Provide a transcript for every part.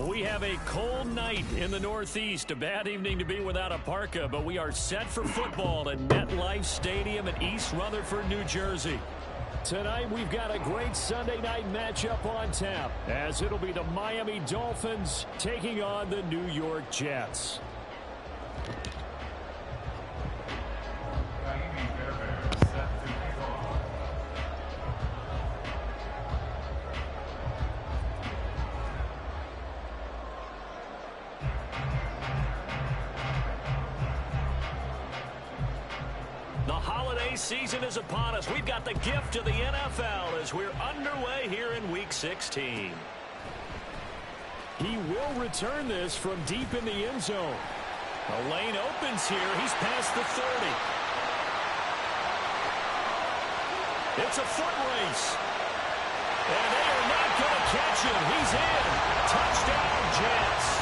We have a cold night in the Northeast. A bad evening to be without a parka, but we are set for football at MetLife Stadium in East Rutherford, New Jersey. Tonight, we've got a great Sunday night matchup on tap, as it'll be the Miami Dolphins taking on the New York Jets. Season is upon us. We've got the gift of the NFL as we're underway here in Week 16. He will return this from deep in the end zone. The lane opens here. He's past the 30. It's a foot race. And they are not going to catch him. He's in. Touchdown, Jets.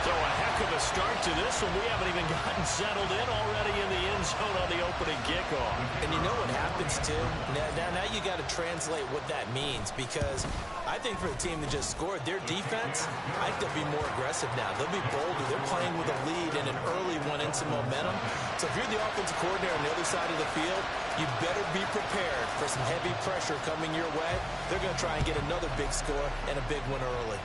So a heck of a start to this one. We haven't even gotten settled in already in the end zone on the opening kickoff. And you know what happens, too? Now you got to translate what that means, because I think for the team that just scored, their defense, I think they'll be more aggressive now. They'll be bolder. They're playing with a lead and an early one and some momentum. So if you're the offensive coordinator on the other side of the field, you better be prepared for some heavy pressure coming your way. They're going to try and get another big score and a big one early.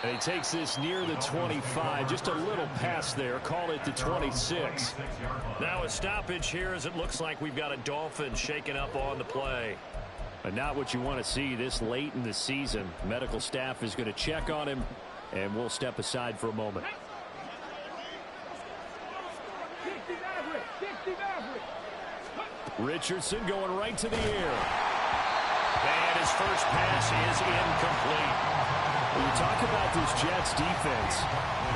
And he takes this near the 25, just a little pass there, call it the 26. Now a stoppage here as it looks like we've got a Dolphin shaking up on the play. But not what you want to see this late in the season. Medical staff is going to check on him, and we'll step aside for a moment. Richardson going right to the air. And his first pass is incomplete. When you talk about this Jets defense,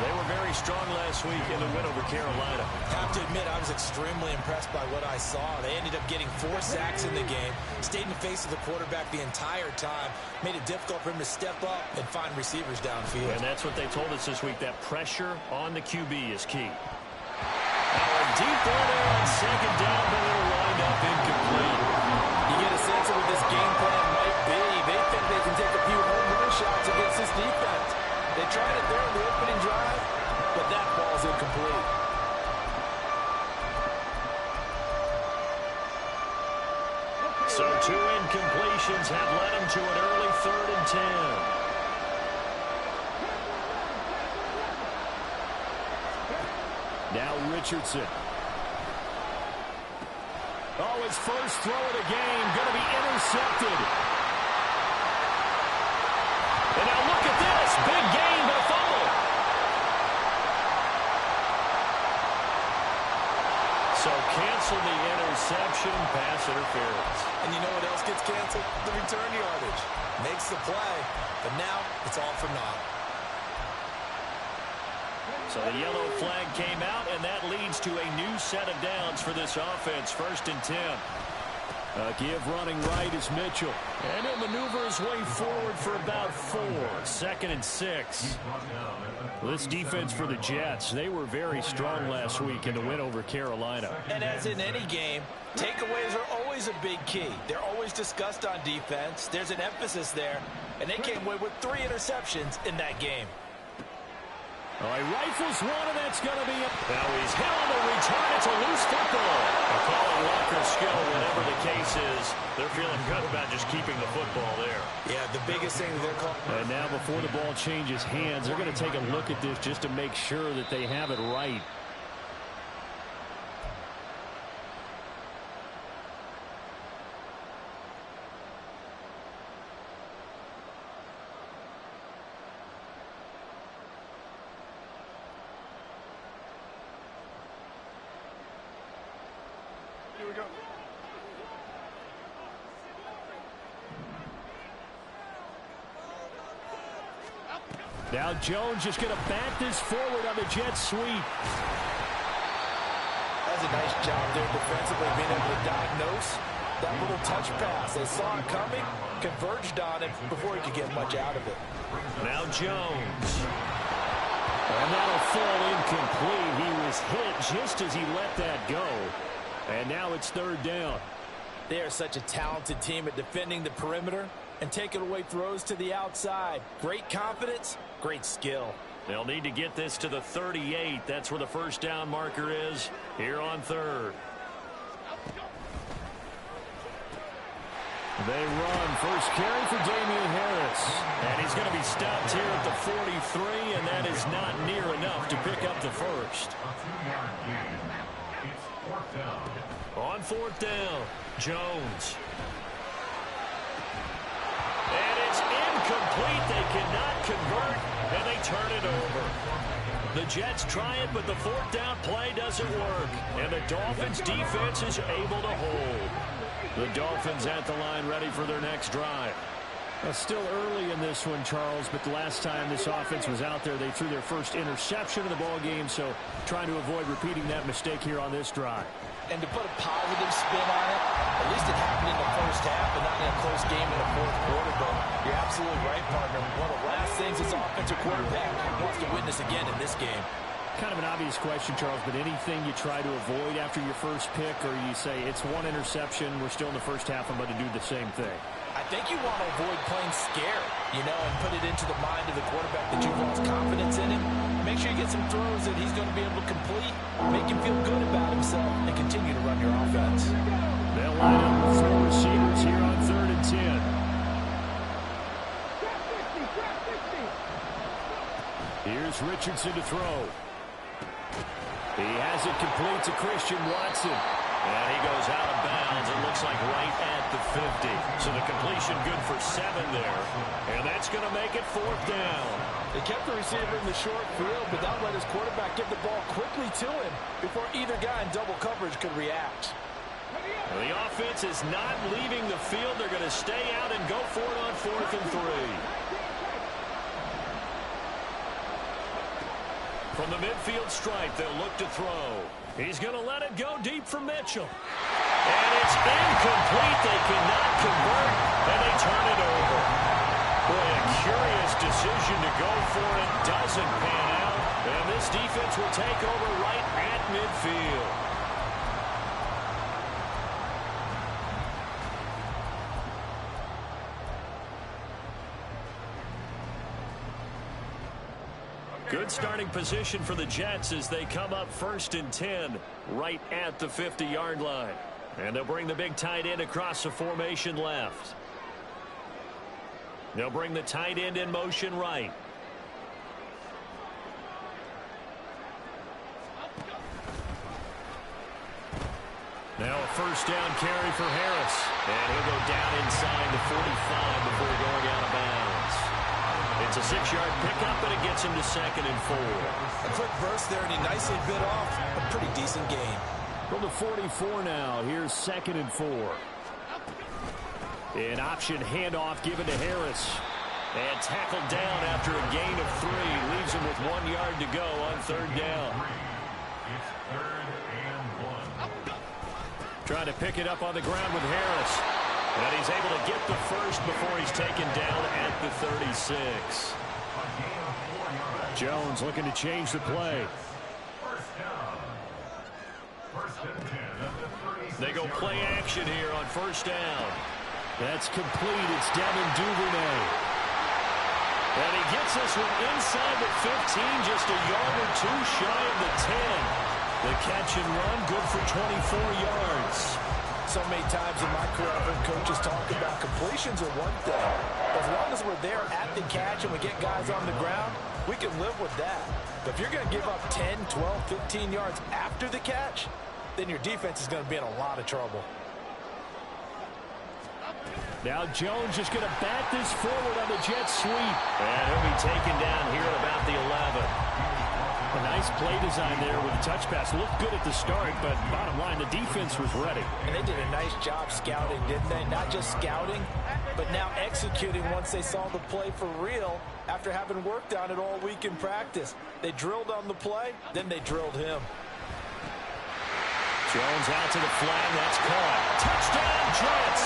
they were very strong last week in the win over Carolina. I have to admit, I was extremely impressed by what I saw. They ended up getting 4 sacks in the game, stayed in the face of the quarterback the entire time, made it difficult for him to step up and find receivers downfield. And that's what they told us this week, that pressure on the QB is key. Now a deep ball there on second down, but it'll wind up incomplete. You get a sense of what this game plan might be. They think they can take a few home run shots against this defense. They tried it there in the opening drive, but that ball's incomplete. So 2 incompletions have led him to an early 3rd and 10. Now Richardson. Oh, his first throw of the game going to be intercepted. And now look at this. Big gain, but a fumble. So cancel the interception, pass interference. And you know what else gets canceled? The return yardage. Makes the play, but now it's all for naught. So the yellow flag came out, and that leads to a new set of downs for this offense. 1st and 10. Give running right is Mitchell. And he'll maneuver his way forward for about 4. 2nd and 6. This defense for the Jets, they were very strong last week in the win over Carolina. And as in any game, takeaways are always a big key. They're always discussed on defense. There's an emphasis there. And they came away with 3 interceptions in that game. All right, rifles one, and that's going to be it. Now he's hit on the return. It's a loose football. They're calling luck or skill, whatever the case is. They're feeling good about just keeping the football there. Yeah, the biggest thing that they're calling. And now before the ball changes hands, they're going to take a look at this just to make sure that they have it right. Now Jones just going to bat this forward on the jet sweep. That's a nice job there defensively, being able to diagnose that little touch pass. They saw it coming, converged on it before he could get much out of it. Now Jones. And that'll fall incomplete. He was hit just as he let that go. And now it's third down. They are such a talented team at defending the perimeter and taking away throws to the outside. Great confidence, great skill. They'll need to get this to the 38. That's where the first down marker is here on third. They run. First carry for Damian Harris. And he's going to be stopped here at the 43, and that is not near enough to pick up the first. On fourth down, Jones. And it's incomplete. They cannot convert, and they turn it over. The Jets try it, but the fourth down play doesn't work. And the Dolphins' defense is able to hold. The Dolphins at the line ready for their next drive. Still early in this one, Charles, but the last time this offense was out there, they threw their first interception of the ball game, so trying to avoid repeating that mistake here on this drive. And to put a positive spin on it, at least it happened in the first half and not in a close game in the fourth quarter. But you're absolutely right, partner. One of the last things this offensive quarterback wants to witness again in this game. Kind of an obvious question, Charles, but anything you try to avoid after your first pick, or you say it's one interception, we're still in the first half, I'm going to do the same thing? I think you want to avoid playing scared, and put it into the mind of the quarterback that you've lost confidence in him. Make sure you get some throws that he's going to be able to complete, make him feel good about himself, and continue to run your offense. They'll line up with four receivers here on 3rd and 10. Here's Richardson to throw. He has it complete to Christian Watson. And he goes out of bounds. It looks like right at the 50. So the completion good for 7 there. And that's going to make it 4th down. They kept the receiver in the short field, but now let his quarterback get the ball quickly to him before either guy in double coverage could react. Well, the offense is not leaving the field. They're going to stay out and go for it on 4th and 3. From the midfield stripe, they'll look to throw. He's going to let it go deep for Mitchell. And it's incomplete. They cannot convert, and they turn it over. Boy, a curious decision to go for it. Doesn't pan out. And this defense will take over right at midfield. Good starting position for the Jets as they come up 1st and 10 right at the 50-yard line. And they'll bring the big tight end across the formation left. They'll bring the tight end in motion right. Now a first down carry for Harris. And he'll go down inside the 45 before going out of bounds. It's a 6-yard pickup, and it gets him to 2nd and 4. A quick burst there, and he nicely bit off a pretty decent gain. From the 44 now, here's 2nd and 4. An option handoff given to Harris. And tackled down after a gain of 3. Leaves him with 1 yard to go on 3rd down. It's 3rd and 1. Trying to pick it up on the ground with Harris. And he's able to get the first before he's taken down at the 36. Jones looking to change the play. They go play action here on 1st down. That's complete. It's Devin Duvernay. And he gets this one inside the 15, just a yard or 2 shy of the 10. The catch and run, good for 24 yards. So many times in my career, I've heard coaches talk about completions are one thing. As long as we're there at the catch and we get guys on the ground, we can live with that. But if you're going to give up 10, 12, 15 yards after the catch, then your defense is going to be in a lot of trouble. Now Jones is going to bat this forward on the jet sweep. And he'll be taken down here at about the 11. A nice play design there with a touch pass. Looked good at the start, but bottom line, the defense was ready. And they did a nice job scouting, didn't they? Not just scouting, but now executing once they saw the play for real after having worked on it all week in practice. They drilled on the play, then they drilled him. Jones out to the flag. That's caught. Touchdown, Jets.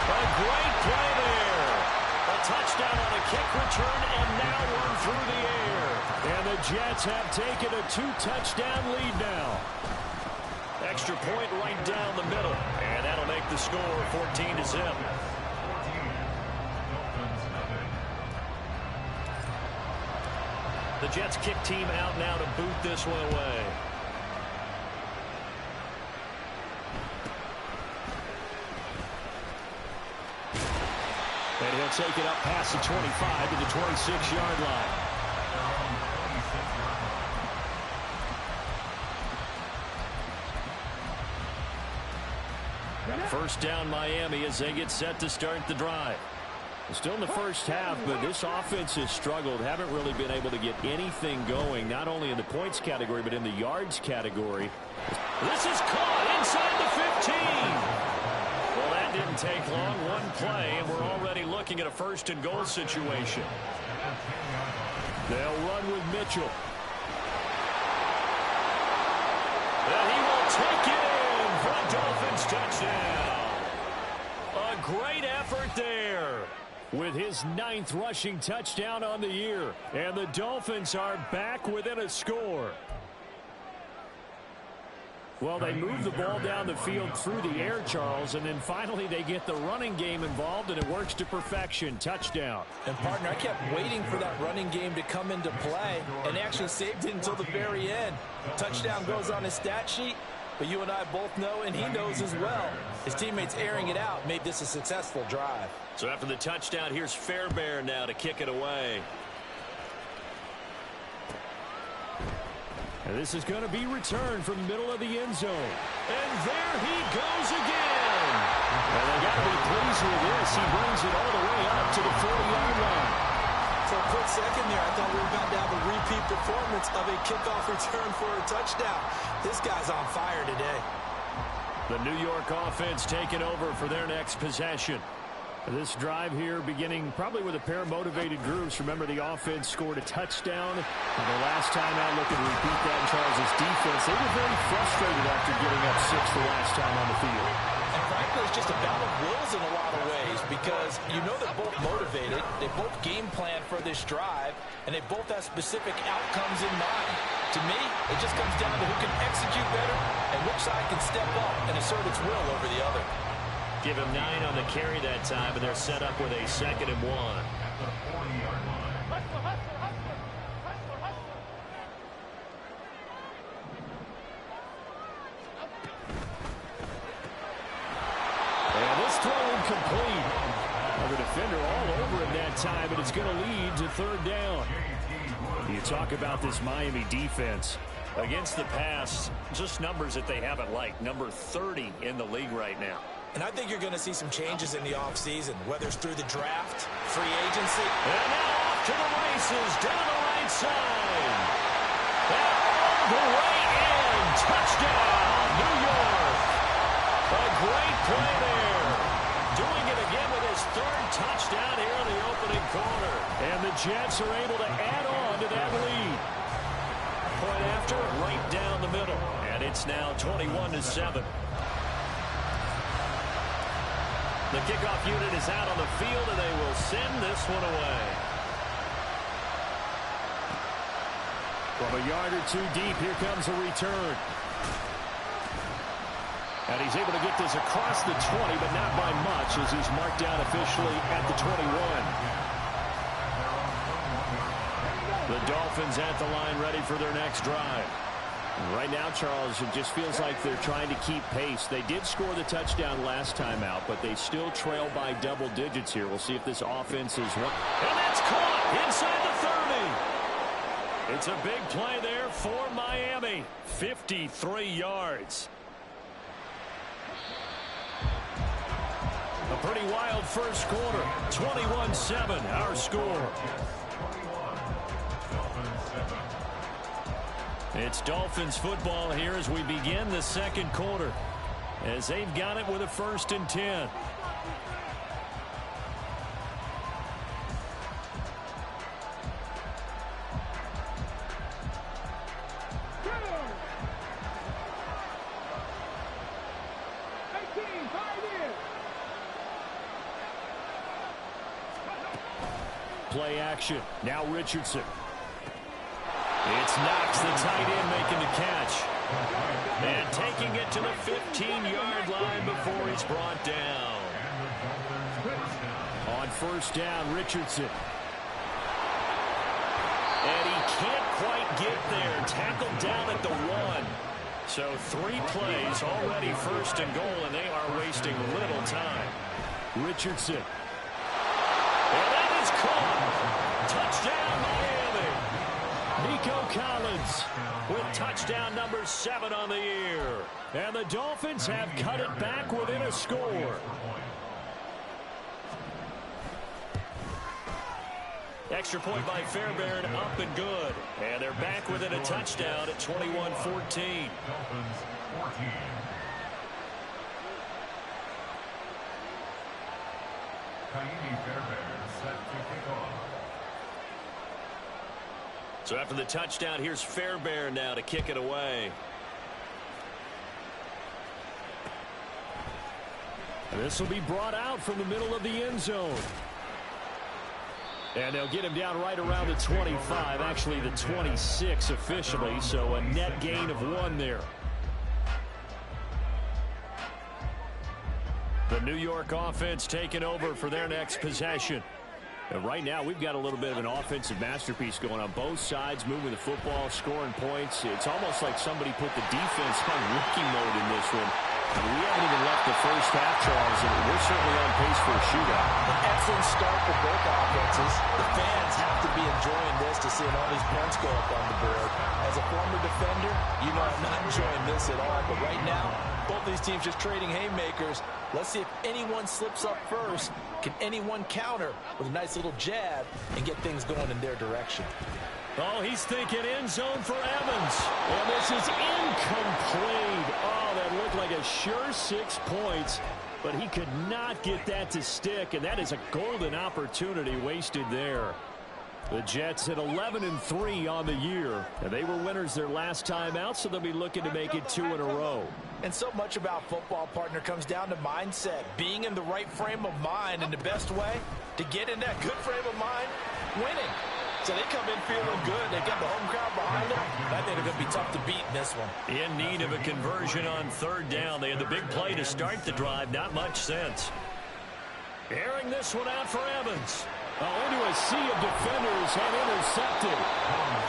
A great play there. A touchdown on a kick return and now one through the air. And the Jets have taken a 2-touchdown lead now. extra point right down the middle. And that'll make the score 14-0. The Jets kick team out now to boot this one away. And he'll take it up past the 25 to the 26-yard line. First down Miami as they get set to start the drive. Still in the first half, but this offense has struggled. Haven't really been able to get anything going, not only in the points category, but in the yards category. This is caught inside the 15. Well, that didn't take long. One play, and we're already looking at a first-and-goal situation. They'll run with Mitchell. And he will take it in for a Dolphins touchdown. A great effort there with his 9th rushing touchdown on the year. And the Dolphins are back within a score. Well, they move the ball down the field through the air, Charles, and then finally they get the running game involved, and it works to perfection. Touchdown. And, partner, I kept waiting for that running game to come into play, and actually saved it until the very end. Touchdown goes on his stat sheet, but you and I both know, and he knows as well, his teammates airing it out made this a successful drive. So after the touchdown, here's Fairbairn now to kick it away. And this is going to be returned from the middle of the end zone. And there he goes again. And they got to be pleased with this. He brings it all the way up to the 40-yard line. For a quick second there, I thought we were about to have a repeat performance of a kickoff return for a touchdown. This guy's on fire today. The New York offense taking over for their next possession. This drive here beginning probably with a pair of motivated groups. Remember, the offense scored a touchdown. And the last time out, looking to repeat that in Charles' defense. They were very frustrated after giving up 6 the last time on the field. And frankly, it's just a battle of wills in a lot of ways, because you know they're both motivated. They both game plan for this drive, and they both have specific outcomes in mind. To me, it just comes down to who can execute better and which side can step up and assert its will over the other. Give him 9 on the carry that time, and they're set up with a 2nd and 1. And this throw incomplete. Well, the defender all over him that time, but it's going to lead to 3rd down. You talk about this Miami defense. Against the pass, just numbers that they haven't liked. Number 30 in the league right now. And I think you're going to see some changes in the offseason, whether it's through the draft, free agency. And now off to the races, down the right side. And all the way in. Touchdown, New York. A great play there. Doing it again with his 3rd touchdown here in the opening quarter. And the Jets are able to add on to that lead. Point after, right down the middle. And it's now 21-7. The kickoff unit is out on the field, and they will send this one away. From a yard or 2 deep, here comes a return. And he's able to get this across the 20, but not by much, as he's marked down officially at the 21. The Dolphins at the line, ready for their next drive. Right now, Charles, it just feels like they're trying to keep pace. They did score the touchdown last time out, but they still trail by double digits here. We'll see if this offense is one. And that's caught inside the 30. It's a big play there for Miami. 53 yards. A pretty wild first quarter. 21-7, our score. It's Dolphins football here as we begin the 2nd quarter, as they've got it with a 1st and 10. Play action. Now Richardson. It's Knox, the tight end, making the catch. And taking it to the 15-yard line before he's brought down. On first down, Richardson. And he can't quite get there. Tackled down at the 1. So 3 plays already first and goal, and they are wasting little time. Richardson. And that is caught. Touchdown, Miami. Nico Collins with touchdown number 7 on the year. And the Dolphins have cut it back within a score. Extra point by Fairbairn, up and good. And they're back within a touchdown at 21-14. Dolphins 14. Kaimi Fairbairn set to kick off. So after the touchdown, here's Fairbairn now to kick it away. This will be brought out from the middle of the end zone. And they'll get him down right around the 25, actually the 26 officially, so a net gain of 1 there. The New York offense taking over for their next possession. And right now, we've got a little bit of an offensive masterpiece going on both sides, moving the football, scoring points. It's almost like somebody put the defense on rookie mode in this one. And we haven't even left the first half, Charles, and we're certainly on pace for a shootout. An excellent start for both offenses. The fans have to be enjoying this to seeing all these points go up on the board. As a former defender, you know I'm not enjoying this at all. But right now, both these teams just trading haymakers. Let's see if anyone slips up first. Can anyone counter with a nice little jab and get things going in their direction? Oh, he's thinking end zone for Evans. And this is incomplete. Oh, that looked like a sure 6 points. But he could not get that to stick. And that is a golden opportunity wasted there. The Jets at 11-3 on the year. And they were winners their last time out, so they'll be looking to make it 2 in a row. And so much about football, partner, comes down to mindset. Being in the right frame of mind. And the best way to get in that good frame of mind, winning. So they come in feeling good. They've got the home crowd behind them. I think they're going to be tough to beat in this one. In need of a conversion on third down. They had the big play to start the drive. Not much sense. Airing this one out for Evans. Into a sea of defenders and intercepted.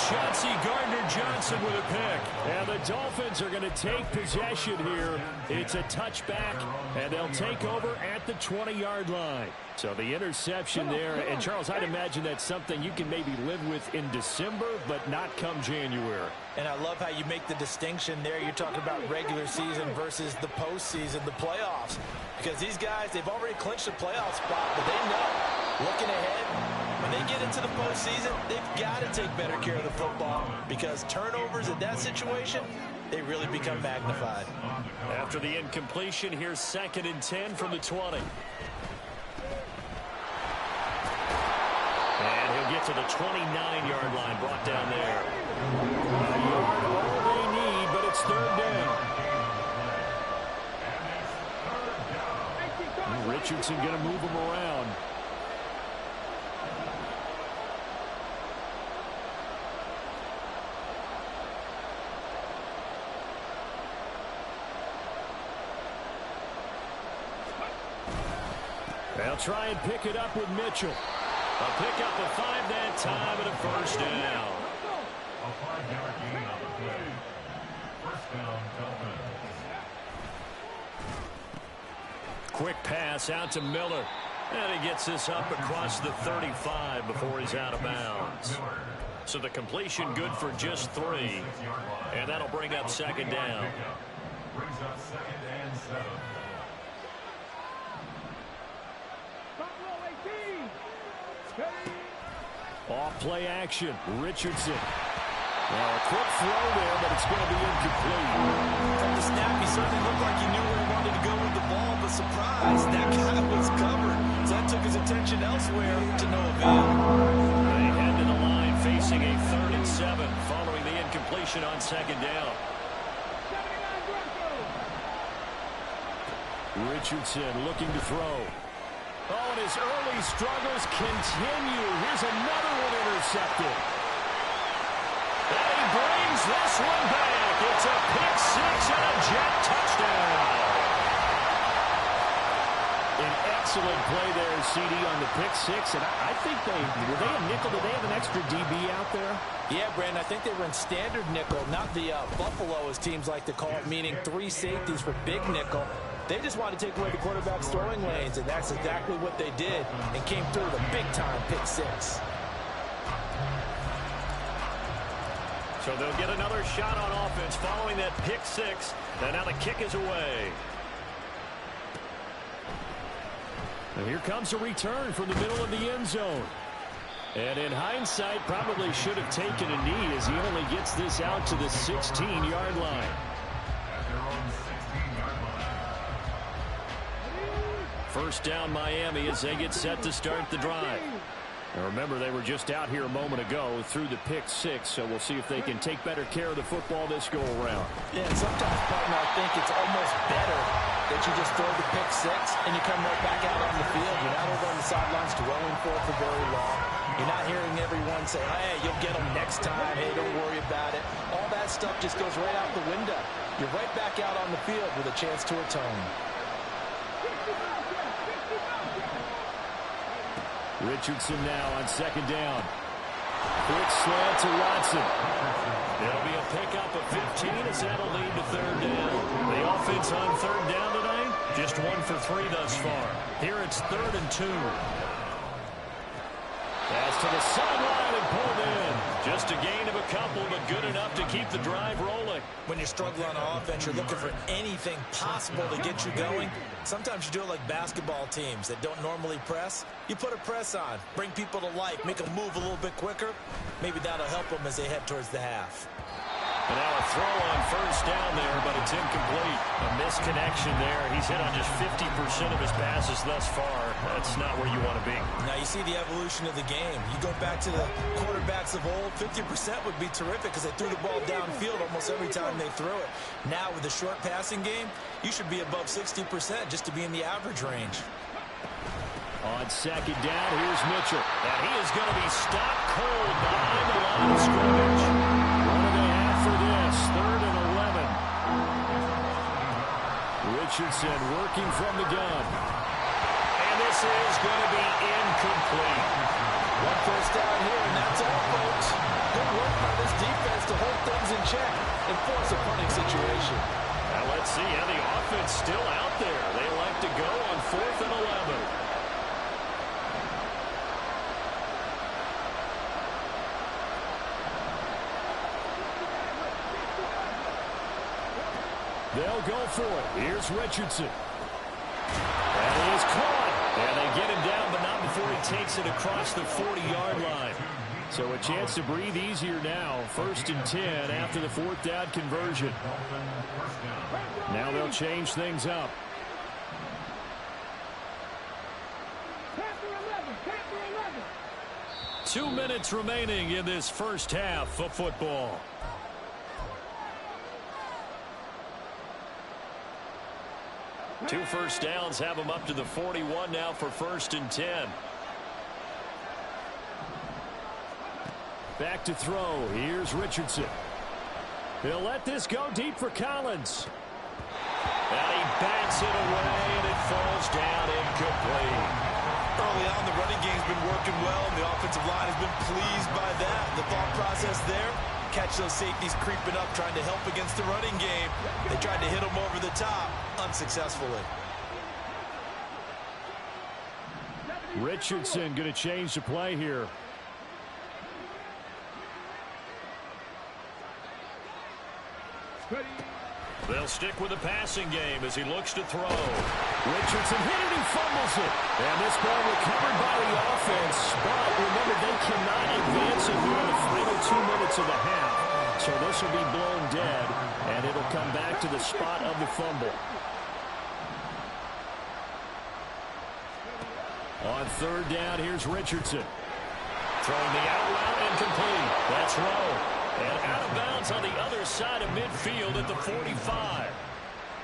Chauncey Gardner-Johnson with a pick. And the Dolphins are going to take possession here. It's a touchback, and they'll take over at the 20-yard line. So the interception there. And, Charles, I'd imagine that's something you can maybe live with in December, but not come January. And I love how you make the distinction there. You're talking about regular season versus the postseason, the playoffs. Because these guys, they've already clinched a playoff spot, but they know, looking ahead, when they get into the postseason, they've got to take better care of the football because turnovers in that situation, they really become magnified. After the incompletion, here's 2nd and 10 from the 20. And he'll get to the 29-yard line, brought down there. A yard all they need, but it's 3rd down. Richardson going to move him around. They'll try and pick it up with Mitchell. A pickup of 5 that time and a first down. A 5-yard gain on the play. First down, Dolphins. Quick pass out to Miller. And he gets this up across the 35 before he's out of bounds. So the completion good for just 3. And that'll bring up 2nd down. Brings up 2nd and 7. Off play action. Richardson. Well, a quick throw there, but it's going to be incomplete. From the snap, he certainly looked like he knew where he wanted to go with the ball, but surprise, that guy was covered. So that took his attention elsewhere to no avail. They head to the line facing a 3rd and 7 following the incompletion on 2nd down. Richardson looking to throw. Oh, and his early struggles continue. Here's another one intercepted. And he brings this one back. It's a pick six and a jet touchdown. An excellent play there, CD, on the pick six. And I think were they a nickel? Did they have an extra DB out there? Yeah, Brandon, I think they were in standard nickel, not the Buffalo, as teams like to call it, meaning 3 safeties for big nickel. They just wanted to take away the quarterback's throwing lanes, and that's exactly what they did, and came through with a big-time pick six. So they'll get another shot on offense following that pick six. And now the kick is away. And here comes a return from the middle of the end zone. And in hindsight, probably should have taken a knee as he only gets this out to the 16-yard line. First down Miami as they get set to start the drive. Now remember, they were just out here a moment ago through the pick six, so we'll see if they can take better care of the football this go-around. Yeah, and sometimes, partner, I think it's almost better that you just throw the pick six and you come right back out on the field. You're not over on the sidelines dwelling for it for very long. You're not hearing everyone say, hey, you'll get them next time. Hey, don't worry about it. All that stuff just goes right out the window. You're right back out on the field with a chance to atone. Richardson now on second down. Quick slant to Watson. It'll be a pickup of 15 as that'll lead to third down. The offense on third down tonight, just 1 for 3 thus far. Here it's 3rd and 2. Pass to the sideline and pulled in. Just a gain of a couple, but good enough to keep the drive rolling. When you're struggling on offense, you're looking for anything possible to get you going. Sometimes you do it like basketball teams that don't normally press. You put a press on, bring people to life, make them move a little bit quicker. Maybe that'll help them as they head towards the half. And now a throw on first down there, but it's incomplete. A misconnection there. He's hit on just 50% of his passes thus far. That's not where you want to be. Now you see the evolution of the game. You go back to the quarterbacks of old, 50% would be terrific because they threw the ball downfield almost every time they threw it. Now with the short passing game, you should be above 60% just to be in the average range. On second down, here's Mitchell. And he is going to be stopped cold behind the line of scrimmage. What do they have for this? 3rd and 11. Richardson working from the gun. And this is going to be incomplete. 1 first down here, and that's all, folks. Good work by this defense to hold things in check and force a punting situation. Now let's see how the offense still out there. They like to go on 4th and 11. They'll go for it. Here's Richardson. That is caught. And they get him down, but not before he takes it across the 40-yard line. So a chance to breathe easier now. 1st and 10 after the 4th down conversion. Now they'll change things up. 2 minutes remaining in this first half of football. Two first downs have them up to the 41 now for 1st and 10. Back to throw. Here's Richardson. He'll let this go deep for Collins. And he bats it away, and it falls down incomplete. Early on, the running game's been working well, and the offensive line has been pleased by that. The thought process there, catch those safeties creeping up, trying to help against the running game. They tried to hit them over the top, unsuccessfully. Richardson going to change the play here. They'll stick with the passing game as he looks to throw. Richardson hit it, he fumbles it. And this ball recovered by the offense. But remember, they cannot advance it here in the final 2 minutes of the half. So this will be blown dead, and it'll come back to the spot of the fumble. On 3rd down, here's Richardson. Throwing the out route incomplete. That's Rowe. And out of bounds on the other side of midfield at the 45.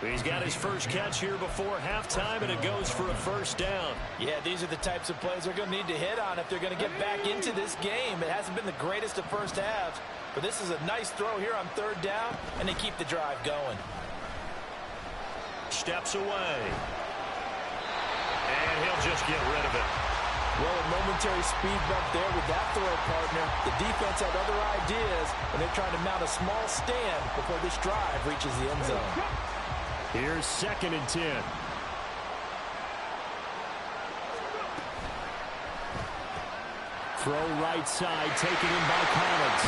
He's got his first catch here before halftime, and it goes for a first down. Yeah, these are the types of plays they're going to need to hit on if they're going to get back into this game. It hasn't been the greatest of first halves, but this is a nice throw here on third down, and they keep the drive going. Steps away. And he'll just get rid of it. Well, a momentary speed bump there with that throw partner. The defense had other ideas, and they're trying to mount a small stand before this drive reaches the end zone. Here's 2nd and 10. Throw right side, taken in by Collins.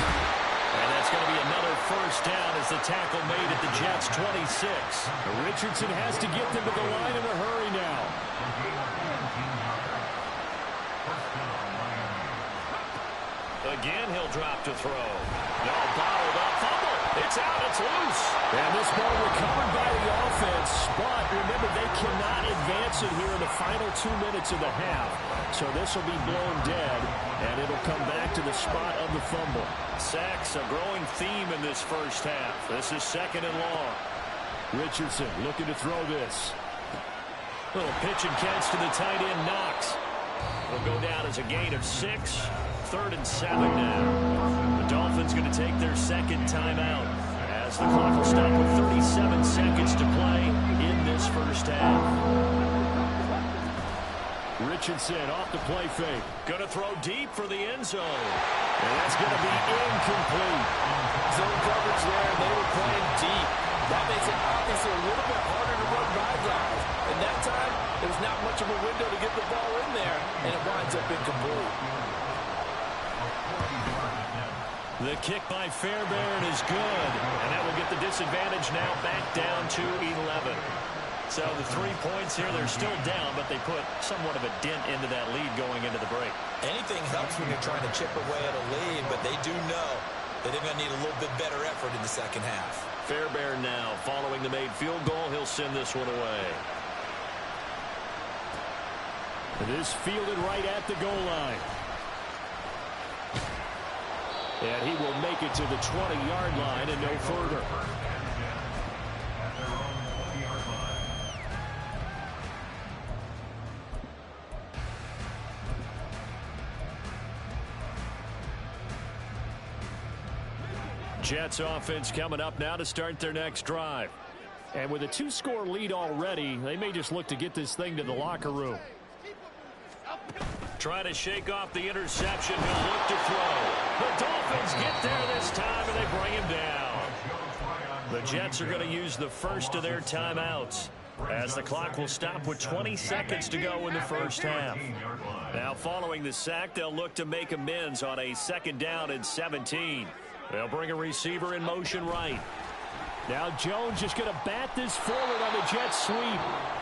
And that's going to be another first down as the tackle made at the Jets' 26. Richardson has to get them to the line in a hurry now. Again, he'll drop to throw. No, bottled up, fumble. It's out, it's loose. And this ball recovered by the offense, but remember, they cannot advance it here in the final 2 minutes of the half. So this will be blown dead, and it'll come back to the spot of the fumble. Sacks, a growing theme in this first half. This is 2nd and long. Richardson looking to throw this. Little pitch and catch to the tight end, Knox. It'll go down as a gain of 6. 3rd and 7 now. The Dolphins going to take their second timeout as the clock will stop with 37 seconds to play in this first half. Richardson off the play fake. Going to throw deep for the end zone. And that's going to be incomplete. Zone coverage there. They were playing deep. That makes it obviously a little bit harder to run by guys. And that time, there was not much of a window to get the ball in there, and it winds up incomplete. The kick by Fairbairn is good, and that will get the disadvantage now back down to 11. So the 3 points here, they're still down, but they put somewhat of a dent into that lead going into the break. Anything helps when you're trying to chip away at a lead, but they do know that they're going to need a little bit better effort in the second half. Fairbairn now following the made field goal. He'll send this one away. It is fielded right at the goal line. And he will make it to the 20-yard line and no further. Jets offense coming up now to start their next drive. And with a 2-score lead already, they may just look to get this thing to the locker room. Trying to shake off the interception. He'll look to throw. The Dolphins get there this time, and they bring him down. The Jets are going to use the first of their timeouts as the clock will stop with 20 seconds to go in the first half. Now, following the sack, they'll look to make amends on a 2nd down and 17. They'll bring a receiver in motion right. Now Jones just going to bat this forward on the Jets sweep.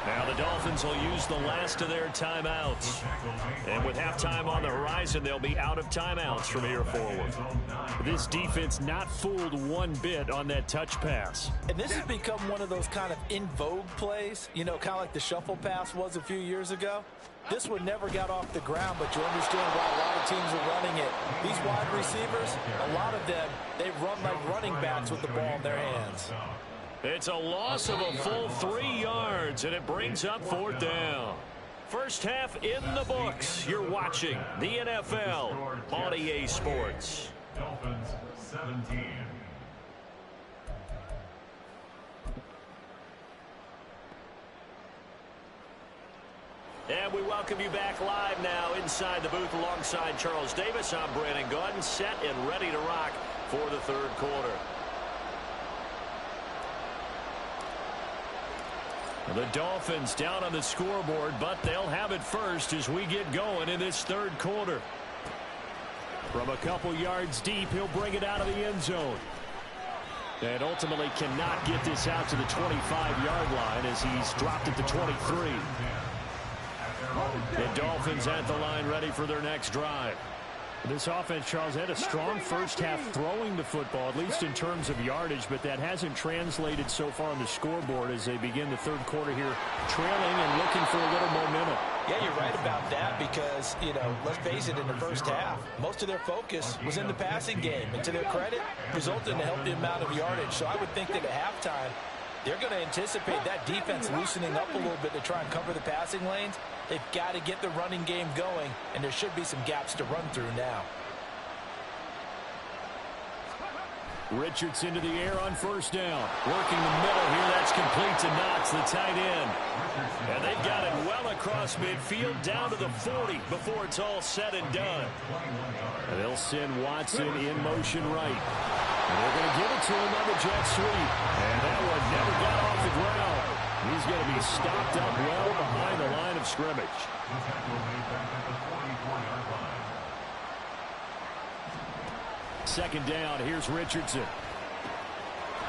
Now the Dolphins will use the last of their timeouts. And with halftime on the horizon, they'll be out of timeouts from here forward. This defense not fooled one bit on that touch pass. And this has become one of those kind of in vogue plays, you know, kind of like the shuffle pass was a few years ago. This one never got off the ground, but you understand why a lot of teams are running it. These wide receivers, a lot of them, they run like running backs with the ball in their hands. It's a loss of a full 3 yards, and it brings up 4th down. First half in the books. You're watching the NFL on EA Sports. Dolphins 17. And we welcome you back live now inside the booth alongside Charles Davis. I'm Brandon Gaudin, set and ready to rock for the 3rd quarter. The Dolphins down on the scoreboard, but they'll have it first as we get going in this 3rd quarter. From a couple yards deep, he'll bring it out of the end zone. And ultimately cannot get this out to the 25-yard line as he's dropped it to 23. The Dolphins at the line ready for their next drive. This offense, Charles, had a strong first half throwing the football, at least in terms of yardage, but that hasn't translated so far on the scoreboard as they begin the 3rd quarter here, trailing and looking for a little momentum. Yeah, you're right about that because, you know, let's face it, in the first half, most of their focus was in the passing game. And to their credit, resulted in a healthy amount of yardage. So I would think that at halftime, They're going to anticipate that defense loosening up a little bit to try and cover the passing lanes. They've got to get the running game going, and there should be some gaps to run through now. Richardson to the air on first down. Working the middle here. That's complete to Knox, the tight end. And they've got it well across midfield down to the 40 before it's all said and done. And they'll send Watson in motion right. And they're going to give it to him on the jet sweep. And that one never got off the ground. He's going to be stopped up well behind the line of scrimmage. Second down, here's Richardson.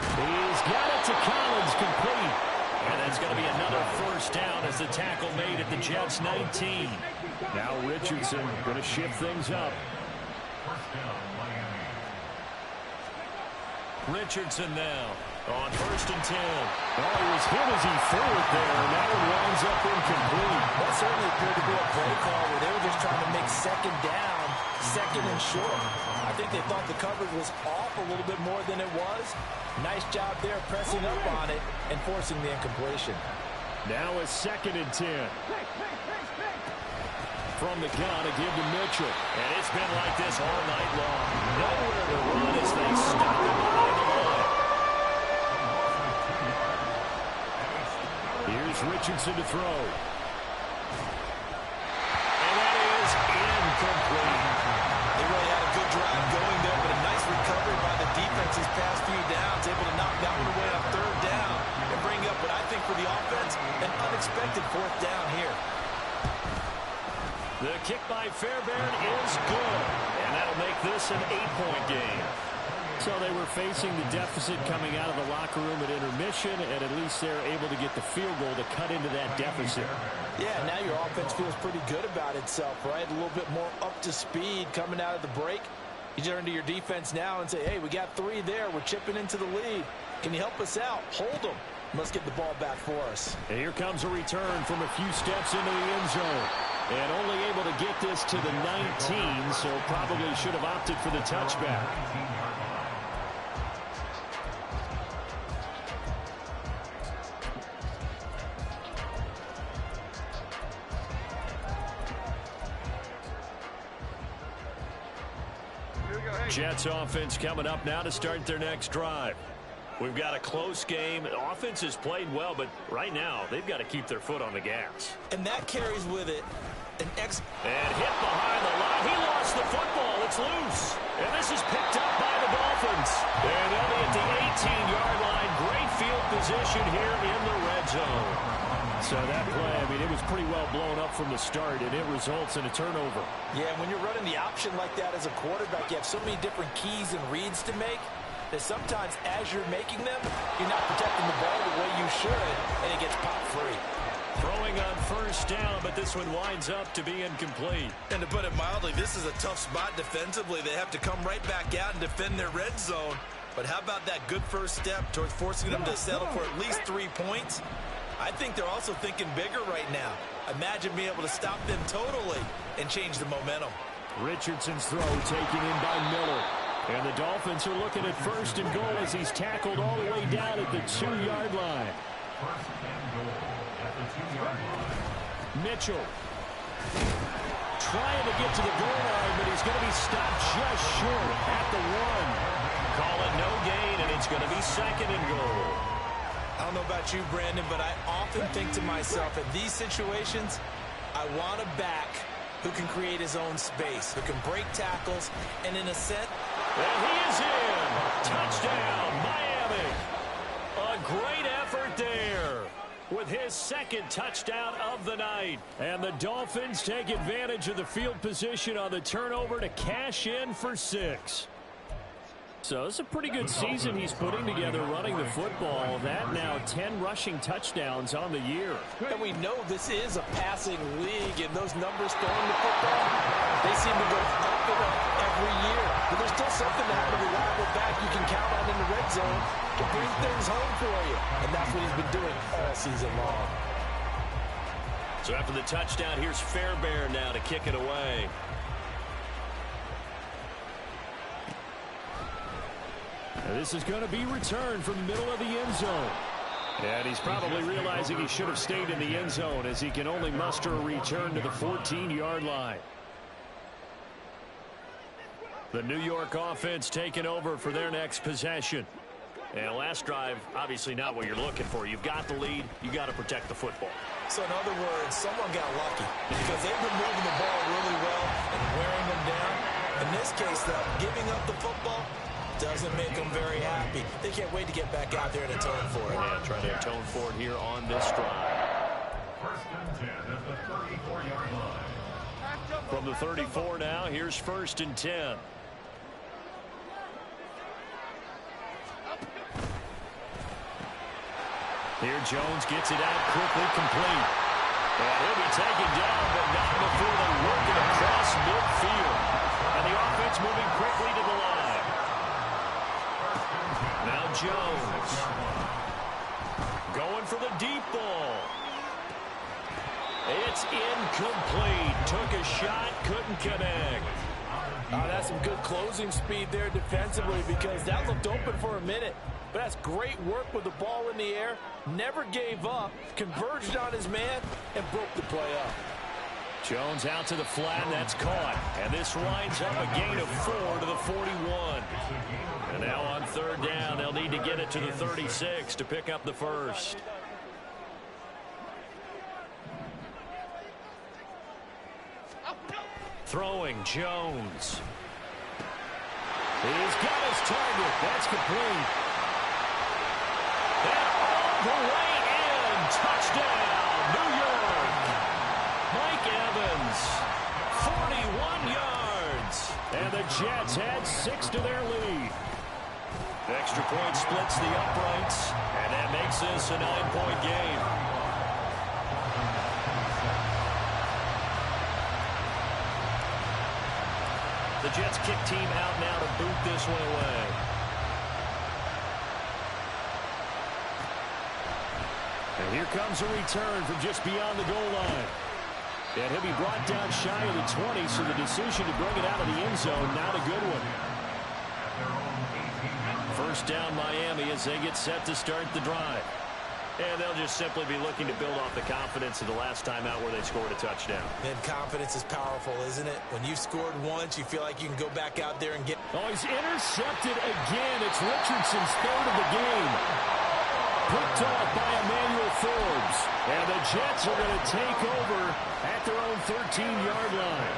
He's got it to Collins, complete. And that's going to be another first down as the tackle made at the Jets' 19. Now Richardson going to shift things up. Richardson now on first and 10. Oh, he was hit as he threw it there, and that one winds up incomplete. That certainly appeared to be a play call where they were just trying to make second down, second and short. I think they thought the coverage was off a little bit more than it was. Nice job there pressing up on it and forcing the incompletion. Now a second and 10. From the gun to give to Mitchell. And it's been like this all night long. Nowhere to run as they stop him behind the line. Here's Richardson to throw. And that is incomplete. They really had a good drive going there, but a nice recovery by the defense these past few downs, able to knock that one away on third down and bring up what I think for the offense, an unexpected fourth down here. The kick by Fairbairn is good, and that'll make this an 8-point game. So they were facing the deficit coming out of the locker room at intermission, and at least they're able to get the field goal to cut into that deficit. Yeah, now your offense feels pretty good about itself, right? A little bit more up to speed coming out of the break. You turn to your defense now and say, hey, we got 3 there. We're chipping into the lead. Can you help us out? Hold them. Let's get the ball back for us. And here comes a return from a few steps into the end zone. And only able to get this to the 19, so probably should have opted for the touchback. Jets offense coming up now to start their next drive. We've got a close game. The offense has played well, but right now they've got to keep their foot on the gas. And that carries with it an and hit behind the line. He lost the football. It's loose. And this is picked up by the Dolphins. And they'll be at the 18-yard line. Great field position here in the red zone. So that play, I mean, it was pretty well blown up from the start, and it results in a turnover. Yeah, when you're running the option like that as a quarterback, you have so many different keys and reads to make that sometimes as you're making them, you're not protecting the ball the way you should, and it gets popped free. Throwing on first down, but this one winds up to be incomplete. And to put it mildly, this is a tough spot defensively. They have to come right back out and defend their red zone. But how about that good first step towards forcing them to settle for at least 3 points? I think they're also thinking bigger right now. Imagine being able to stop them totally and change the momentum. Richardson's throw taken in by Miller. And the Dolphins are looking at first and goal as he's tackled all the way down at the 2-yard line. First and goal at the 2-yard line. Mitchell trying to get to the goal line, but he's going to be stopped just short at the 1. Call it no gain, and it's going to be second and goal. I don't know about you, Brandon, but I often think to myself, in these situations, I want a back who can create his own space, who can break tackles, and in a sense... And he is in. Touchdown, Miami. A great effort there with his second touchdown of the night. And the Dolphins take advantage of the field position on the turnover to cash in for 6. So it's a pretty good season he's putting together running the football. That now 10 rushing touchdowns on the year. And we know this is a passing league, and those numbers throwing the football, they seem to go up and up every year. But there's still something to have a reliable back you can count on in the red zone to bring things home for you. And that's what he's been doing all season long. So after the touchdown, here's Fairbairn now to kick it away. And this is going to be returned from the middle of the end zone. And he's probably realizing he should have stayed in the end zone as he can only muster a return to the 14-yard line. The New York offense taking over for their next possession. And last drive, obviously not what you're looking for. You've got the lead. You got to protect the football. So in other words, someone got lucky because they've been moving the ball really well and wearing them down. In this case, though, giving up the football doesn't make them very happy. They can't wait to get back out there and atone for it. Yeah, trying to atone for it here on this drive. First and 10 at the 34-yard line. From the 34 now, here's first and 10. Here Jones gets it out quickly, complete. And he'll be taken down, but not before they work it across midfield. And the offense moving quickly to the line. Now Jones. Going for the deep ball. It's incomplete. Took a shot, couldn't connect. That's some good closing speed there defensively because that looked open for a minute. But that's great work with the ball in the air. Never gave up, converged on his man, and broke the play up. Jones out to the flat, that's caught. And this winds up a gain of 4 to the 41. And now on third down, they'll need to get it to the 36 to pick up the first. Throwing Jones. He's got his target. That's complete. And all the way in. Touchdown, New York. Mike Evans, 41 yards. And the Jets add 6 to their lead. Extra point splits the uprights. And that makes this a 9-point game. The Jets kick team out now to boot this one away. And here comes a return from just beyond the goal line. And he'll be brought down shy of the 20, so the decision to bring it out of the end zone, not a good one. First down Miami as they get set to start the drive. And they'll just simply be looking to build off the confidence of the last time out where they scored a touchdown. Then confidence is powerful, isn't it? When you've scored once, you feel like you can go back out there and get... Oh, he's intercepted again. It's Richardson's third of the game. Picked off by Emmanuel Forbes. And the Jets are going to take over at their own 13-yard line.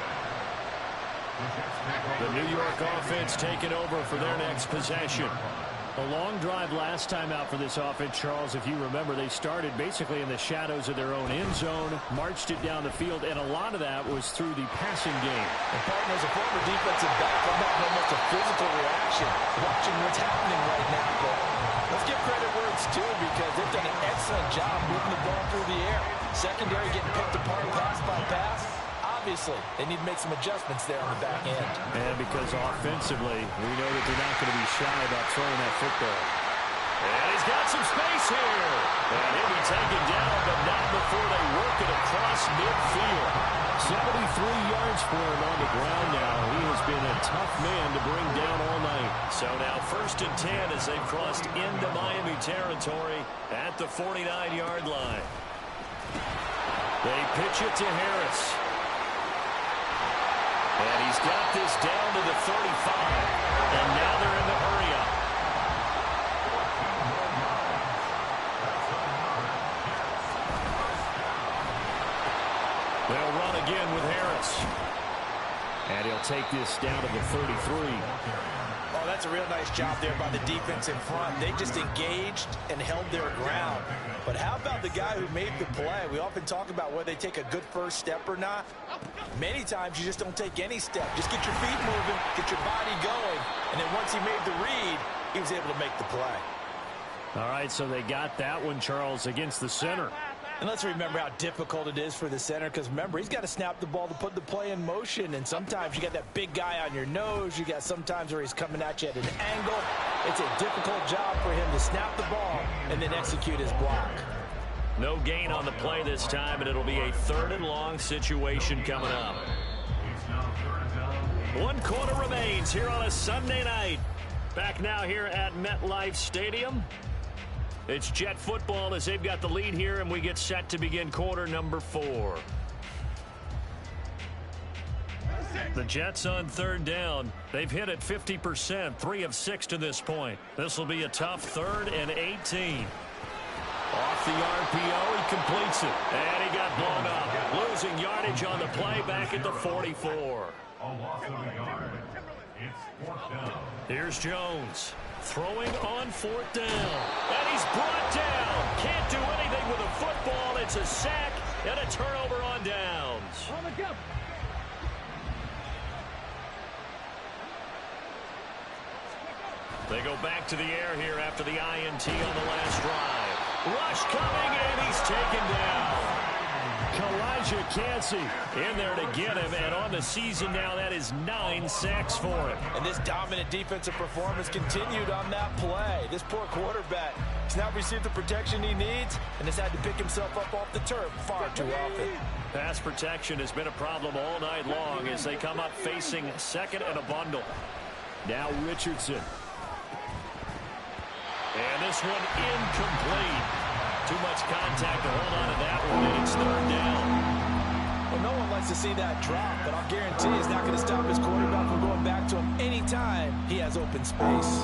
The New York offense taking over for their next possession. A long drive last time out for this offense, Charles. If you remember, they started basically in the shadows of their own end zone, marched it down the field, and a lot of that was through the passing game. And partner, as a former defensive back, I'm having almost a physical reaction watching what's happening right now. But let's give credit where it's due because they've done an excellent job moving the ball through the air. Secondary getting picked apart pass by pass. Obviously, they need to make some adjustments there on the back end. And because offensively, we know that they're not going to be shy about throwing that football. And he's got some space here. And he'll be taken down, but not before they work it across midfield. 73 yards for him on the ground now. He has been a tough man to bring down all night. So now first and 10 as they've crossed into Miami territory at the 49-yard line. They pitch it to Harris. And he's got this down to the 35. And now they're in the hurry-up. They'll run again with Harris. And he'll take this down to the 33. Oh, that's a real nice job there by the defense in front. They just engaged and held their ground. But how about the guy who made the play? We often talk about whether they take a good first step or not. Many times you just don't take any step. Just get your feet moving, get your body going, and then once he made the read, he was able to make the play. All right, so they got that one, Charles, against the center. And let's remember how difficult it is for the center because, remember, he's got to snap the ball to put the play in motion. And sometimes you got that big guy on your nose. You got sometimes where he's coming at you at an angle. It's a difficult job for him to snap the ball and then execute his block. No gain on the play this time, and it'll be a 3rd and long situation coming up. 1 quarter remains here on a Sunday night. Back now here at MetLife Stadium. It's Jet football as they've got the lead here, and we get set to begin quarter number 4. The Jets on third down. They've hit it 50%, 3 of 6 to this point. This will be a tough 3rd and 18. Off the RPO, he completes it. And he got blown up. Losing yardage on the play back at the 44. A loss of a yard. It's 4th down. Here's Jones. Throwing on 4th down. And he's brought down. Can't do anything with a football. It's a sack and a turnover on downs. They go back to the air here after the INT on the last drive. Rush coming, and he's taken down. Kalijah Kancey in there to get him, and on the season now, that is 9 sacks for him. And this dominant defensive performance continued on that play. This poor quarterback has not received the protection he needs and has had to pick himself up off the turf far too often. Pass protection has been a problem all night long as they come up facing 2nd and a bundle. Now Richardson. And this one incomplete. Too much contact to hold on to that one, and it's 3rd down. Well, no one likes to see that drop, but I'll guarantee it's not going to stop his quarterback from going back to him anytime he has open space.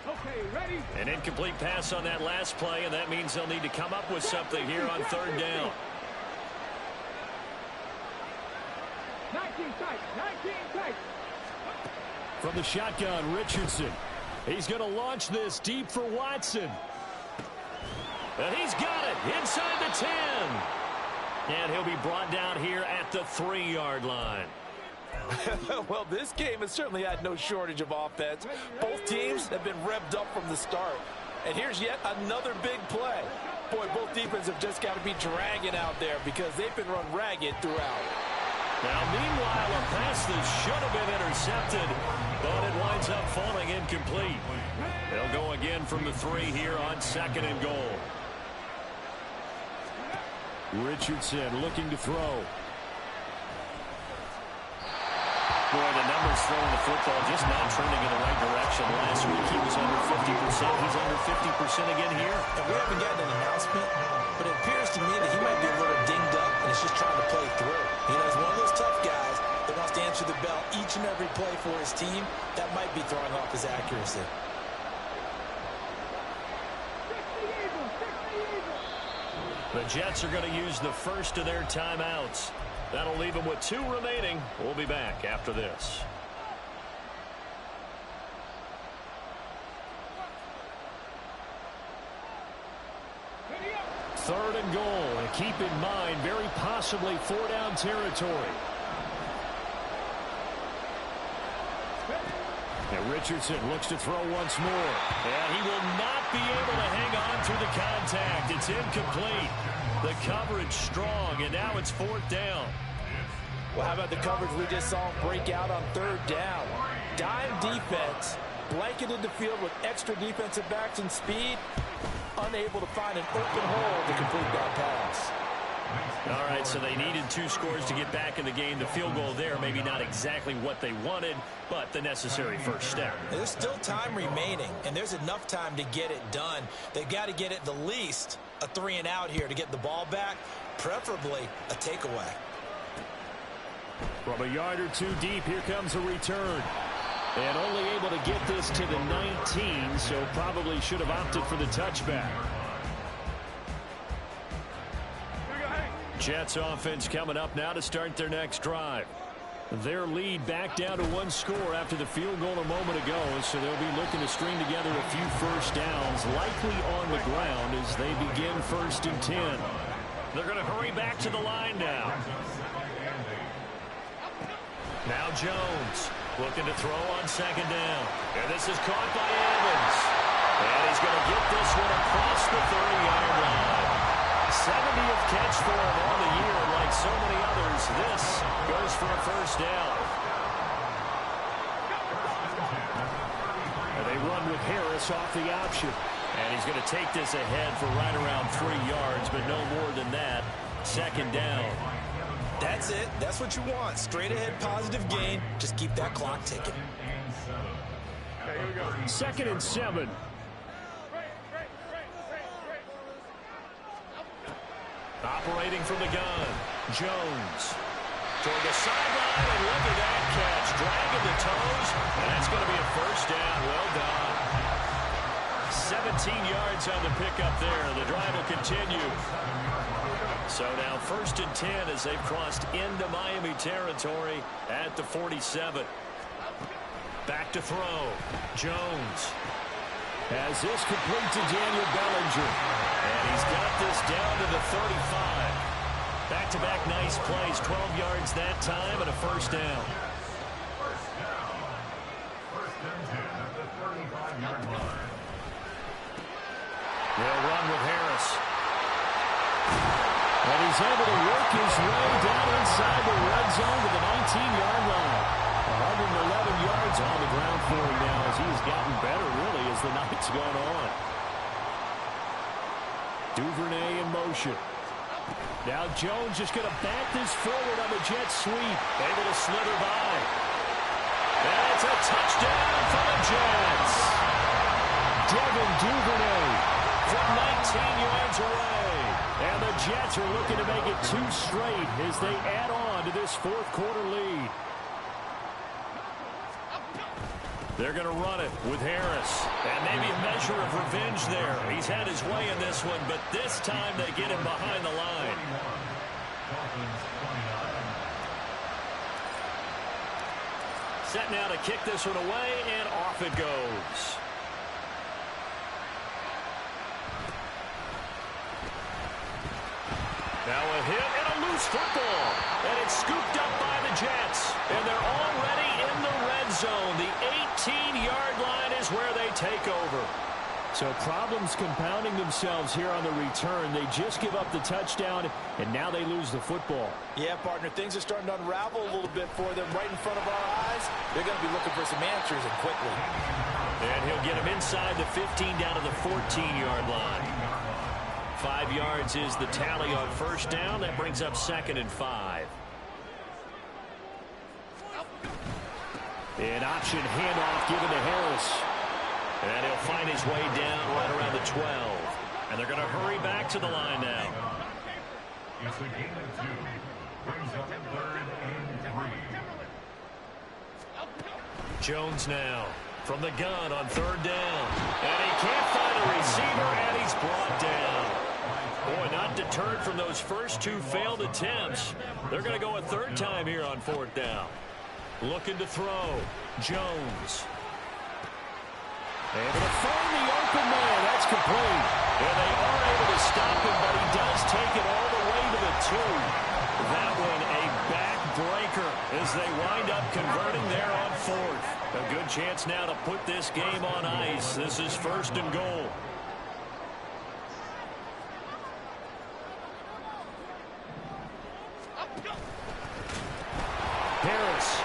Okay, ready? An incomplete pass on that last play, and that means they'll need to come up with something here on 3rd down. 19 tight, 19 tight. From the shotgun, Richardson. He's going to launch this deep for Watson. And he's got it inside the 10. And he'll be brought down here at the 3-yard line. Well, this game has certainly had no shortage of offense. Both teams have been revved up from the start. And here's yet another big play. Boy, both defenses have just got to be dragging out there because they've been run ragged throughout. Now, meanwhile, a pass that should have been intercepted, but it winds up falling incomplete. They'll go again from the 3 here on 2nd and goal. Richardson looking to throw. Boy, the numbers throwing the football just not trending in the right direction. Last week he was under 50%. He's under 50% again here. And we haven't gotten an announcement, but it appears to me that he might be a little dinged up and is just trying to play through. You know, he's one of those tough guys that wants to answer the bell each and every play for his team. That might be throwing off his accuracy. The Jets are going to use the first of their timeouts. That'll leave them with 2 remaining. We'll be back after this. Third and goal, and keep in mind, very possibly 4-down territory. And Richardson looks to throw once more. And he will not be able to hang on through the contact. It's incomplete. The coverage strong, and now it's 4th down. Well, how about the coverage we just saw break out on 3rd down? Dime defense, blanketed the field with extra defensive backs and speed, unable to find an open hole to complete that pass. All right, so they needed 2 scores to get back in the game. The field goal there, maybe not exactly what they wanted, but the necessary first step. There's still time remaining, and there's enough time to get it done. They've got to get at the least a 3-and-out here to get the ball back, preferably a takeaway. From a yard or 2 deep, here comes a return. And only able to get this to the 19, so probably should have opted for the touchback. Jets offense coming up now to start their next drive. Their lead back down to 1 score after the field goal a moment ago, so they'll be looking to string together a few first downs, likely on the ground as they begin 1st and 10. They're going to hurry back to the line now. Now Jones looking to throw on 2nd down. And this is caught by Evans. And he's going to get this one across the 30-yard line. 70th catch for him on the year. Like so many others, this goes for a first down. And they run with Harris off the option. And he's going to take this ahead for right around 3 yards, but no more than that. 2nd down. That's it. That's what you want. Straight ahead positive gain. Just keep that clock ticking. 2nd and 7. Operating from the gun, Jones. Toward the sideline, and look at that catch. Dragging the toes, and that's going to be a first down. Well done. 17 yards on the pickup there. The drive will continue. So now 1st and 10 as they've crossed into Miami territory at the 47. Back to throw. Jones has this complete to Daniel Bellinger. And he's got this down to the 35. Back-to-back nice plays. 12 yards that time and a first down. First and 10 at the 35-yard line. They'll run with Harris. And he's able to work his way down inside the red zone to the 19-yard line. 111 yards on the ground for him now as he's gotten better, really, as the night's gone on. Duvernay in motion. Now Jones just going to bat this forward on the jet sweep. Able to slither by. That's a touchdown for the Jets. Devin Duvernay from 19 yards away. And the Jets are looking to make it 2 straight as they add on to this 4th quarter lead. They're going to run it with Harris. And maybe a measure of revenge there. He's had his way in this one, but this time they get him behind the line. Set now to kick this one away, and off it goes. Now a hit and a loose football. And it's scooped up by the Jets. And they're already in the red zone. The 18-yard line is where they take over. So problems compounding themselves here on the return. They just give up the touchdown, and now they lose the football. Yeah, partner, things are starting to unravel a little bit for them right in front of our eyes. They're going to be looking for some answers, and quickly. And he'll get him inside the 15 down to the 14-yard line. 5 yards is the tally on first down. That brings up 2nd and 5. An option handoff given to Harris. And he'll find his way down right around the 12. And they're going to hurry back to the line now. It's a gain of 2. Brings up 3rd and 3. Jones now from the gun on 3rd down. And he can't find a receiver, and he's brought down. Boy, not deterred from those first 2 failed attempts. They're going to go a 3rd time here on 4th down. Looking to throw. Jones. Able to find the open man. That's complete. And they are able to stop him, but he does take it all the way to the 2. That one a backbreaker as they wind up converting there on 4th. A good chance now to put this game on ice. This is 1st and goal. Harris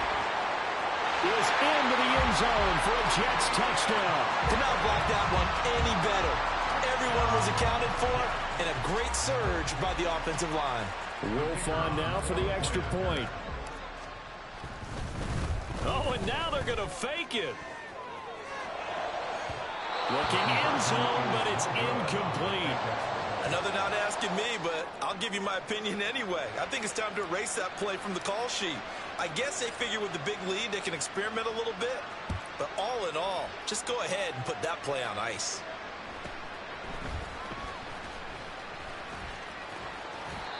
is into the end zone for a Jets touchdown. Could not block that one any better. Everyone was accounted for, and a great surge by the offensive line. Wolf on now for the extra point. Oh, and now they're going to fake it. Looking end zone, but it's incomplete. Another not asking me, but I'll give you my opinion anyway. I think it's time to erase that play from the call sheet. I guess they figure with the big lead they can experiment a little bit. But all in all, just go ahead and put that play on ice.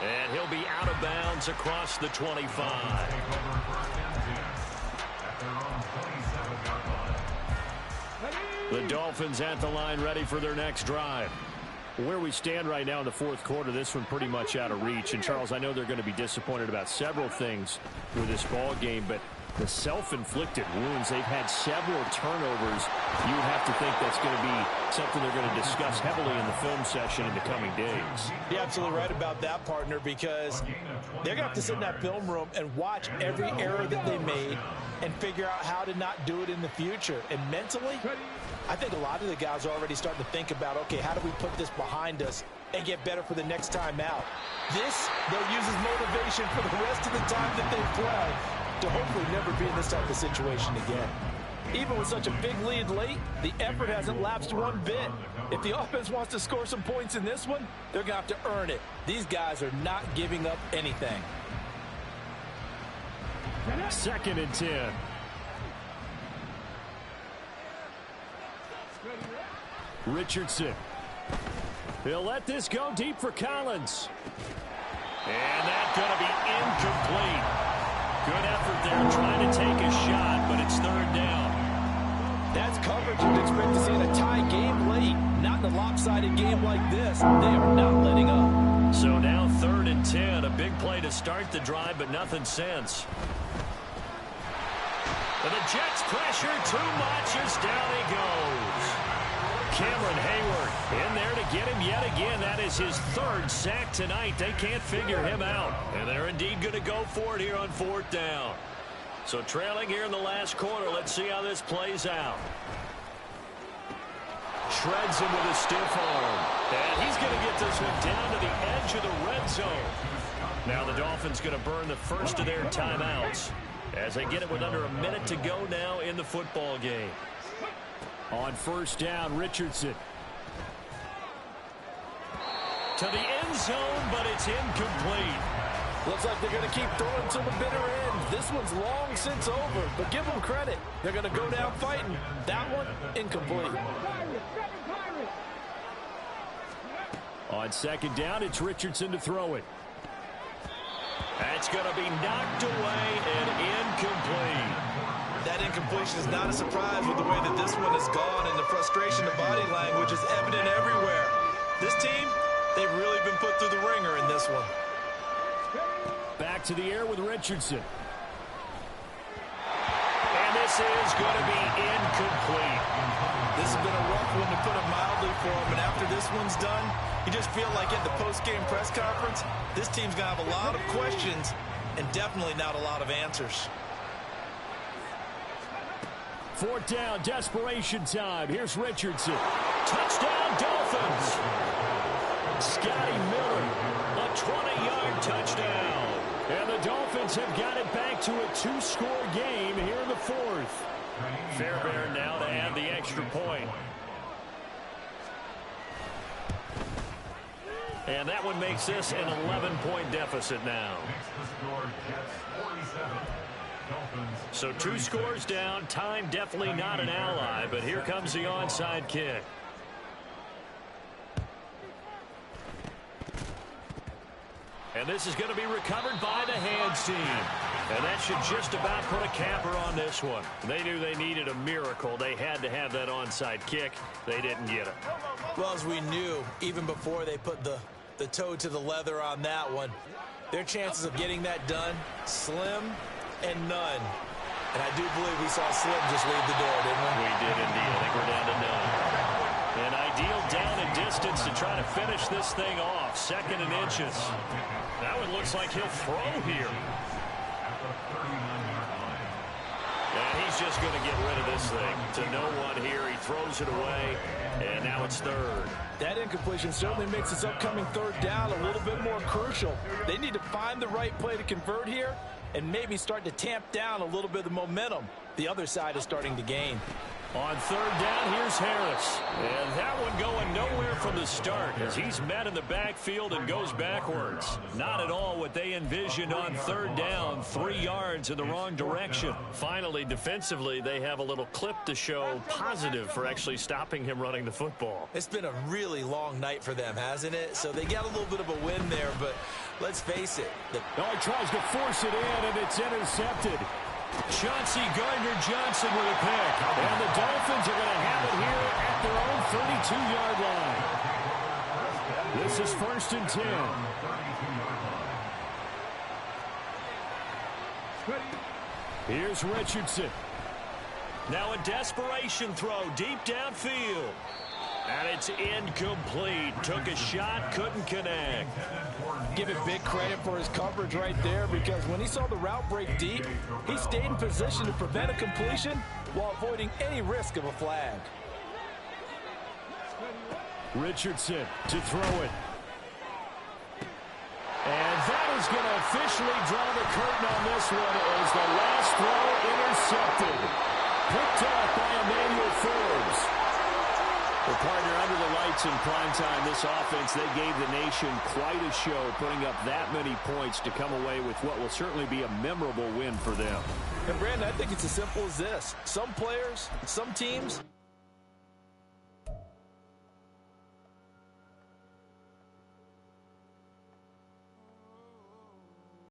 And he'll be out of bounds across the 25. Take over 1st and 10 at their own 27-yard line. The Dolphins at the line ready for their next drive. Where we stand right now in the 4th quarter, this one pretty much out of reach. And, Charles, I know they're going to be disappointed about several things with this ball game, but the self-inflicted wounds, they've had several turnovers. You have to think that's going to be something they're going to discuss heavily in the film session in the coming days. You're absolutely right about that, partner, because they're going to have to sit in that film room and watch every error that they made and figure out how to not do it in the future. And mentally, I think a lot of the guys are already starting to think about, okay, how do we put this behind us and get better for the next time out? This, they'll use as motivation for the rest of the time that they play to hopefully never be in this type of situation again. Even with such a big lead late, the effort hasn't lapsed one bit. If the offense wants to score some points in this one, they're going to have to earn it. These guys are not giving up anything. 2nd and 10. Richardson. He'll let this go deep for Collins. And that's going to be incomplete. Good effort there trying to take a shot, but it's 3rd down. That's coverage you'd expect to see in a tie game late. Not in a lopsided game like this. They are not letting up. So now 3rd and 10. A big play to start the drive, but nothing since. And the Jets pressure too much as down he goes. Cameron Hayward in there to get him yet again. That is his 3rd sack tonight. They can't figure him out. And they're indeed going to go for it here on 4th down. So trailing here in the last quarter. Let's see how this plays out. Shreds him with a stiff arm. And he's going to get this one down to the edge of the red zone. Now the Dolphins going to burn the first of their timeouts as they get it with under a minute to go now in the football game. On 1st down, Richardson. To the end zone, but it's incomplete. Looks like they're going to keep throwing to the bitter end. This one's long since over, but give them credit. They're going to go down fighting. That one, incomplete. On 2nd down, it's Richardson to throw it. That's going to be knocked away and incomplete. That incompletion is not a surprise with the way that this one has gone, and the frustration of body language is evident everywhere. This team, they've really been put through the ringer in this one. Back to the air with Richardson. And this is going to be incomplete. This has been a rough one, to put it mildly, for him, and after this one's done, you just feel like at the post-game press conference, this team's going to have a lot of questions and definitely not a lot of answers. 4th down, desperation time. Here's Richardson. Touchdown, Dolphins. Scotty Miller, a 20-yard touchdown. And the Dolphins have got it back to a 2-score game here in the 4th. Fairbairn now to add the extra point. And that one makes this an 11-point deficit now. So 2 scores down. Time definitely not an ally, but here comes the onside kick. And this is going to be recovered by the hands team. And that should just about put a capper on this one. They knew they needed a miracle. They had to have that onside kick. They didn't get it. Well, as we knew, even before they put the toe to the leather on that one, their chances of getting that done, slim and none. And I do believe we saw Slim just leave the door, didn't we? We did indeed. I think we're down to none. An ideal down and distance to try to finish this thing off. 2nd and inches. That one looks like he'll throw here. And he's just going to get rid of this thing. To no one here. He throws it away. And now it's 3rd. That incompletion certainly makes this upcoming 3rd down a little bit more crucial. They need to find the right play to convert here and maybe start to tamp down a little bit of the momentum the other side is starting to gain. On 3rd down, here's Harris. And that one going nowhere from the start as he's met in the backfield and goes backwards. Not at all what they envisioned on 3rd down. 3 yards in the wrong direction. Finally, defensively, they have a little clip to show positive for actually stopping him running the football. It's been a really long night for them, hasn't it? So they got a little bit of a win there, but let's face it. He tries to force it in, and it's intercepted. Chauncey Gardner-Johnson with a pick. And the Dolphins are going to have it here at their own 32-yard line. This is 1st and 10. Here's Richardson. Now a desperation throw deep downfield. And it's incomplete. Took a shot, couldn't connect. Give it big credit for his coverage right there, because when he saw the route break deep, he stayed in position to prevent a completion while avoiding any risk of a flag. Richardson to throw it. And that is going to officially draw the curtain on this one as the last throw intercepted. Picked off by Emmanuel Forbes. Well, partner, under the lights in primetime, this offense, they gave the nation quite a show, putting up that many points to come away with what will certainly be a memorable win for them. And, Brandon, I think it's as simple as this. Some players, some teams,